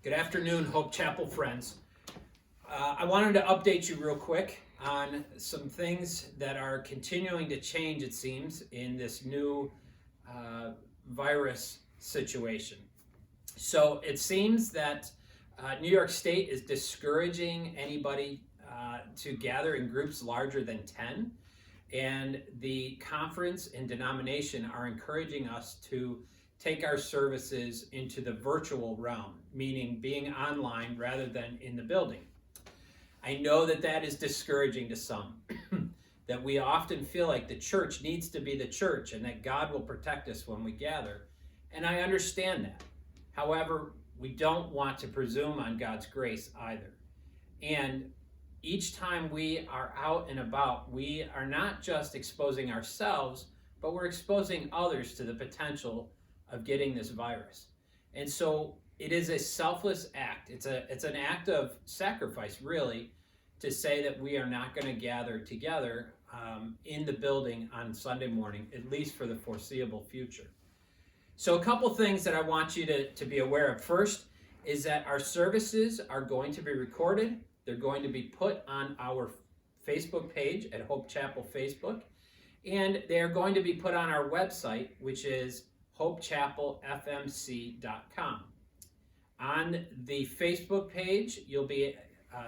Good afternoon, Hope Chapel friends. I wanted to update you real quick on some things that are continuing to change, it seems, in this new virus situation. So it seems that New York State is discouraging anybody to gather in groups larger than 10. And the conference and denomination are encouraging us to take our services into the virtual realm, meaning being online rather than in the building. I know that that is discouraging to some, that we often feel like the church needs to be the church and that God will protect us when we gather. And I understand that. However, we don't want to presume on God's grace either. And each time we are out and about, we are not just exposing ourselves, but we're exposing others to the potential of getting this virus. And so it is a selfless act. It's an act of sacrifice, really, to say that we are not going to gather together in the building on Sunday morning, at least for the foreseeable future. So a couple things that I want you to be aware of. First is that our services are going to be recorded. They're going to be put on our Facebook page at Hope Chapel Facebook, and they are going to be put on our website, which is hopechapelfmc.com. On the Facebook page, you'll be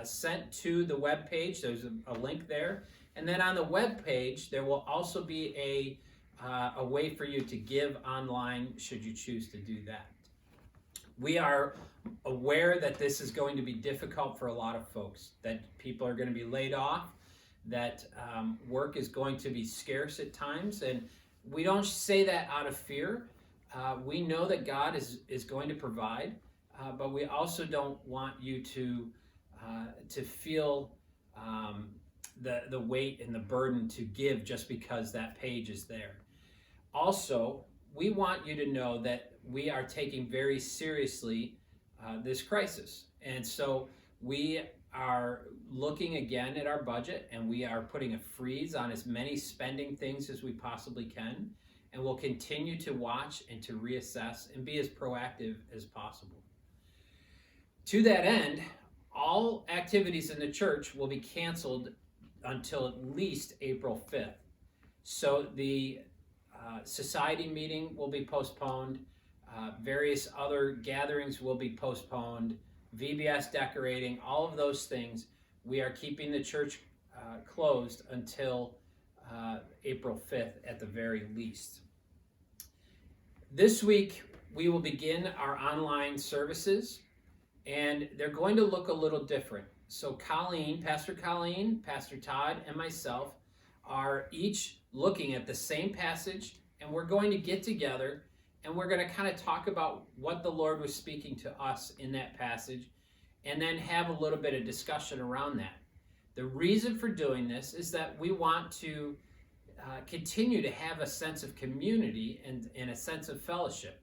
sent to the web page. There's a link there. And then on the web page, there will also be a way for you to give online should you choose to do that. We are aware that this is going to be difficult for a lot of folks, that people are going to be laid off, that work is going to be scarce at times. And we don't say that out of fear. We know that God is going to provide, but we also don't want you to feel the weight and the burden to give just because that page is there. Also, we want you to know that we are taking very seriously this crisis. And so we are looking again at our budget, and we are putting a freeze on as many spending things as we possibly can. And we'll continue to watch and to reassess and be as proactive as possible. To that end, all activities in the church will be canceled until at least April 5th. So the society meeting will be postponed. Various other gatherings will be postponed. VBS decorating, all of those things. We are keeping the church closed until April 5th at the very least. This week, we will begin our online services, and they're going to look a little different. So Pastor Colleen, Pastor Todd, and myself are each looking at the same passage, and we're going to get together and we're going to kind of talk about what the Lord was speaking to us in that passage, and then have a little bit of discussion around that. The reason for doing this is that we want to continue to have a sense of community and a sense of fellowship.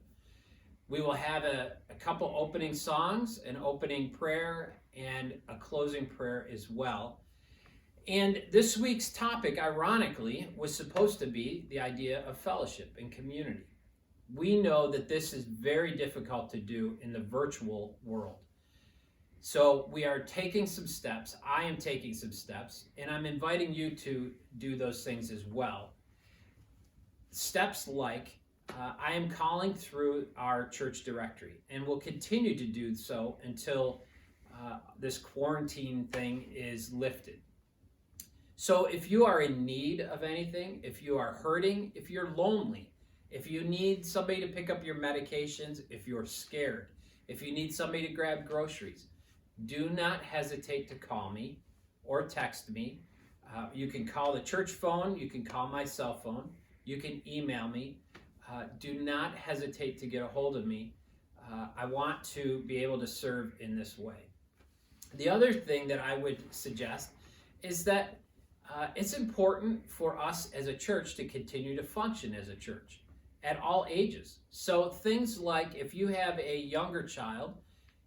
We will have a couple opening songs, an opening prayer, and a closing prayer as well. And this week's topic, ironically, was supposed to be the idea of fellowship and community. We know that this is very difficult to do in the virtual world. So we are taking some steps. I am taking some steps, and I'm inviting you to do those things as well. Steps like I am calling through our church directory, and will continue to do so until this quarantine thing is lifted. So if you are in need of anything, if you are hurting, if you're lonely, if you need somebody to pick up your medications, if you're scared, if you need somebody to grab groceries, do not hesitate to call me or text me. You can call the church phone, you can call my cell phone, you can email me. Do not hesitate to get a hold of me. I want to be able to serve in this way. The other thing that I would suggest is that it's important for us as a church to continue to function as a church at all ages. So things like if you have a younger child,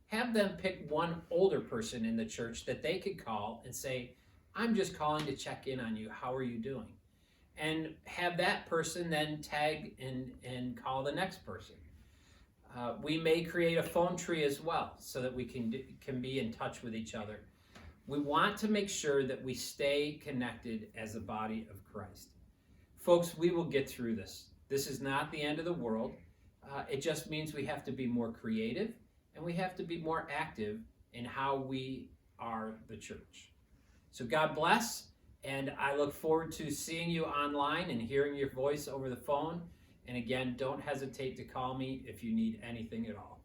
have them pick one older person in the church that they could call and say, I'm just calling to check in on you. How are you doing? And have that person then tag and call the next person. We may create a phone tree as well so that we can be in touch with each other. We want to make sure that we stay connected as the body of Christ. Folks, we will get through this. This is not the end of the world. It just means we have to be more creative and we have to be more active in how we are the church. So God bless, and I look forward to seeing you online and hearing your voice over the phone. And again, don't hesitate to call me if you need anything at all.